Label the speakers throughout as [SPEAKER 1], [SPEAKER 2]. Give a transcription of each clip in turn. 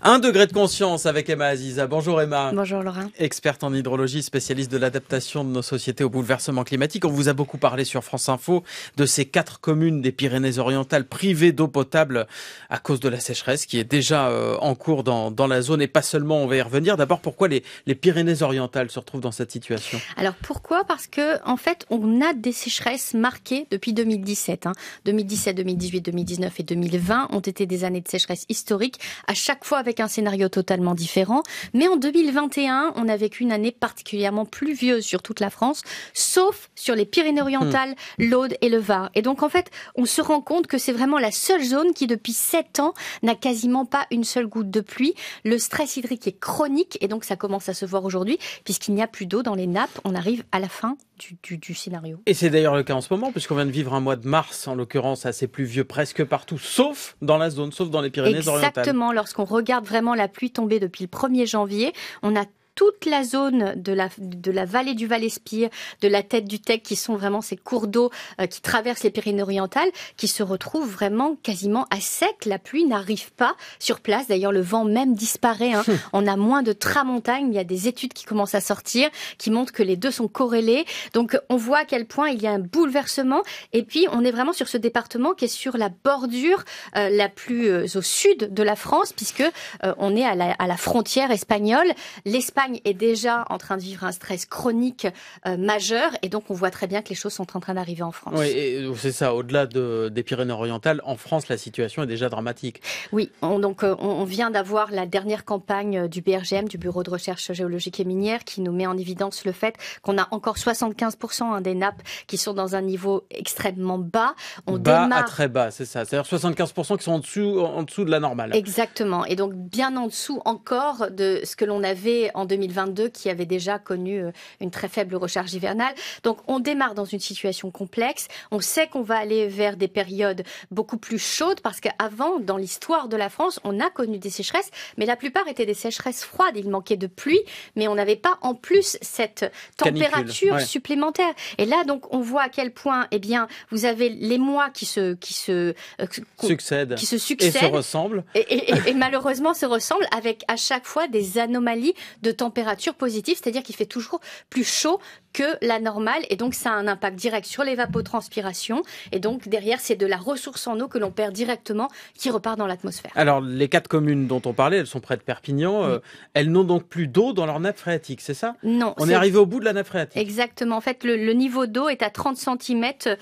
[SPEAKER 1] Un degré de conscience avec Emma Aziza. Bonjour Emma.
[SPEAKER 2] Bonjour Laurent.
[SPEAKER 1] Experte en hydrologie, spécialiste de l'adaptation de nos sociétés au bouleversement climatique. On vous a beaucoup parlé sur France Info de ces 4 communes des Pyrénées-Orientales privées d'eau potable à cause de la sécheresse qui est déjà en cours dans la zone et pas seulement, on va y revenir. D'abord, pourquoi les Pyrénées-Orientales se retrouvent dans cette situation?
[SPEAKER 2] Alors pourquoi? Parce que en fait, on a des sécheresses marquées depuis 2017. 2017, 2018, 2019 et 2020 ont été des années de sécheresse historiques, à chaque fois avec un scénario totalement différent. Mais en 2021, on a vécu une année particulièrement pluvieuse sur toute la France, sauf sur les Pyrénées-Orientales, l'Aude et le Var. Et donc en fait, on se rend compte que c'est vraiment la seule zone qui depuis 7 ans n'a quasiment pas une seule goutte de pluie. Le stress hydrique est chronique et donc ça commence à se voir aujourd'hui puisqu'il n'y a plus d'eau dans les nappes. On arrive à la fin du scénario.
[SPEAKER 1] Et c'est d'ailleurs le cas en ce moment, puisqu'on vient de vivre un mois de mars, en l'occurrence assez pluvieux presque partout, sauf dans la zone, sauf dans les Pyrénées-Orientales.
[SPEAKER 2] Exactement, lorsqu'on regarde vraiment la pluie tombée depuis le 1er janvier, on a toute la zone de la vallée du Val-Espire, de la tête du Tech, qui sont vraiment ces cours d'eau qui traversent les Pyrénées-Orientales, qui se retrouvent vraiment quasiment à sec. La pluie n'arrive pas sur place. D'ailleurs, le vent même disparaît. On a moins de tramontagne. Il y a des études qui commencent à sortir, qui montrent que les deux sont corrélés. Donc, on voit à quel point il y a un bouleversement. Et puis, on est vraiment sur ce département qui est sur la bordure la plus au sud de la France, puisque on est à la frontière espagnole. L'Espagne est déjà en train de vivre un stress chronique majeur et donc on voit très bien que les choses sont en train d'arriver en France.
[SPEAKER 1] Oui, et c'est ça, au-delà des Pyrénées-Orientales, en France, la situation est déjà dramatique.
[SPEAKER 2] Oui, on vient d'avoir la dernière campagne du BRGM, du Bureau de recherche géologique et minière, qui nous met en évidence le fait qu'on a encore 75% des nappes qui sont dans un niveau extrêmement bas.
[SPEAKER 1] Bas à très bas, c'est ça. C'est-à-dire 75% qui sont en dessous de la normale.
[SPEAKER 2] Exactement. Et donc bien en dessous encore de ce que l'on avait en 2022 qui avait déjà connu une très faible recharge hivernale. Donc on démarre dans une situation complexe. On sait qu'on va aller vers des périodes beaucoup plus chaudes parce qu'avant, dans l'histoire de la France, on a connu des sécheresses, mais la plupart étaient des sécheresses froides. Il manquait de pluie, mais on n'avait pas en plus cette température supplémentaire. Et là, donc, on voit à quel point, eh bien, vous avez les mois qui se
[SPEAKER 1] succèdent
[SPEAKER 2] et
[SPEAKER 1] se ressemblent.
[SPEAKER 2] Et malheureusement se ressemblent avec à chaque fois des anomalies de température positive, c'est-à-dire qu'il fait toujours plus chaud que la normale et donc ça a un impact direct sur l'évapotranspiration et donc derrière c'est de la ressource en eau que l'on perd directement qui repart dans l'atmosphère.
[SPEAKER 1] Alors les 4 communes dont on parlait, elles sont près de Perpignan, oui. Elles n'ont donc plus d'eau dans leur nappe phréatique, c'est ça?
[SPEAKER 2] Non.
[SPEAKER 1] On est arrivé au bout de la nappe phréatique.
[SPEAKER 2] Exactement, en fait le niveau d'eau est à 30 cm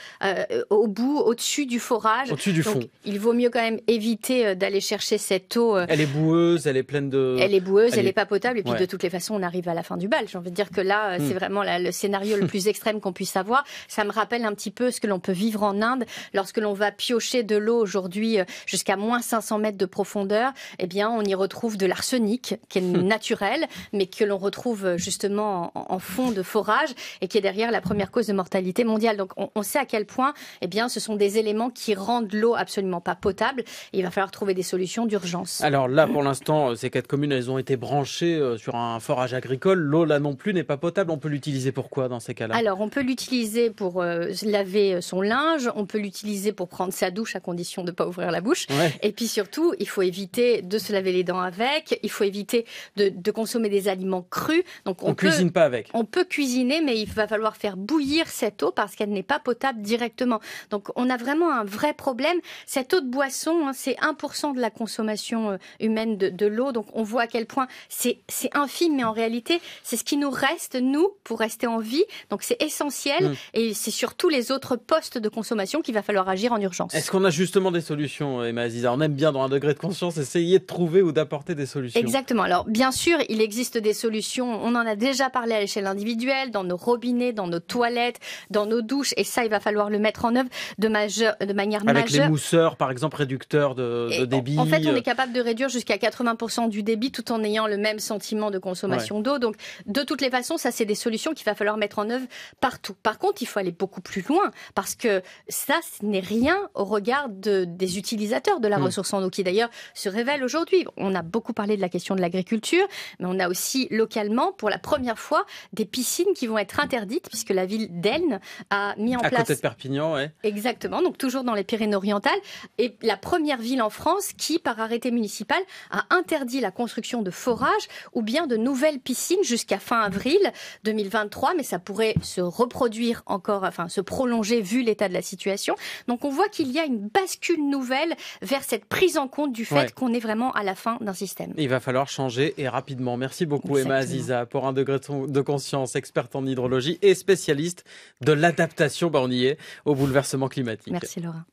[SPEAKER 2] au-dessus du forage.
[SPEAKER 1] Au-dessus du fond.
[SPEAKER 2] Donc, il vaut mieux quand même éviter d'aller chercher cette eau.
[SPEAKER 1] Elle est boueuse, elle est pleine de...
[SPEAKER 2] Elle est boueuse, elle est pas potable et puis de toutes les façons on arrive à la fin du bal. J'ai envie de dire que là c'est vraiment le scénario le plus extrême qu'on puisse avoir. Ça me rappelle un petit peu ce que l'on peut vivre en Inde lorsque l'on va piocher de l'eau aujourd'hui jusqu'à moins 500 mètres de profondeur. Eh bien, on y retrouve de l'arsenic qui est naturel, mais que l'on retrouve justement en fond de forage et qui est derrière la première cause de mortalité mondiale. Donc, on sait à quel point, eh bien, ce sont des éléments qui rendent l'eau absolument pas potable. Et il va falloir trouver des solutions d'urgence.
[SPEAKER 1] Alors là, pour l'instant, ces 4 communes, elles ont été branchées sur un forage agricole. L'eau, là non plus, n'est pas potable. On peut l'utiliser pour quoi dans ces cas-là?
[SPEAKER 2] Alors, on peut l'utiliser pour laver son linge, on peut l'utiliser pour prendre sa douche à condition de ne pas ouvrir la bouche. Ouais. Et puis surtout, il faut éviter de se laver les dents avec, il faut éviter de consommer des aliments crus. Donc,
[SPEAKER 1] on cuisine pas avec.
[SPEAKER 2] On peut cuisiner, mais il va falloir faire bouillir cette eau parce qu'elle n'est pas potable directement. Donc, on a vraiment un vrai problème. Cette eau de boisson, c'est 1% de la consommation humaine de l'eau. Donc, on voit à quel point c'est infime, mais en réalité, c'est ce qui nous reste, nous, pour rester en vie. Donc c'est essentiel et c'est sur tous les autres postes de consommation qu'il va falloir agir en urgence.
[SPEAKER 1] Est-ce qu'on a justement des solutions, Emma Aziza? On aime bien, dans un degré de conscience, essayer de trouver ou d'apporter des solutions.
[SPEAKER 2] Exactement. Alors bien sûr, il existe des solutions. On en a déjà parlé à l'échelle individuelle, dans nos robinets, dans nos toilettes, dans nos douches. Et ça, il va falloir le mettre en œuvre de manière majeure.
[SPEAKER 1] Avec les mousseurs, par exemple, réducteurs de débit.
[SPEAKER 2] En fait, on est capable de réduire jusqu'à 80% du débit tout en ayant le même sentiment de consommation d'eau. Donc de toutes les façons, ça, c'est des solutions qu'il va falloir falloir mettre en œuvre partout. Par contre, il faut aller beaucoup plus loin parce que ça, ce n'est rien au regard des utilisateurs de la ressource en eau qui d'ailleurs se révèlent aujourd'hui. On a beaucoup parlé de la question de l'agriculture, mais on a aussi localement, pour la première fois, des piscines qui vont être interdites puisque la ville d'Elne a mis en place...
[SPEAKER 1] À côté de Perpignan, ouais.
[SPEAKER 2] Exactement, donc toujours dans les Pyrénées-Orientales, et la première ville en France qui, par arrêté municipal, a interdit la construction de forages ou bien de nouvelles piscines jusqu'à fin avril 2023, mais ça pourrait se reproduire encore, enfin se prolonger vu l'état de la situation. Donc on voit qu'il y a une bascule nouvelle vers cette prise en compte du fait qu'on est vraiment à la fin d'un système.
[SPEAKER 1] Il va falloir changer et rapidement. Merci beaucoup Emma Aziza pour un degré de conscience, experte en hydrologie et spécialiste de l'adaptation, on y est, au bouleversement climatique.
[SPEAKER 2] Merci Laura.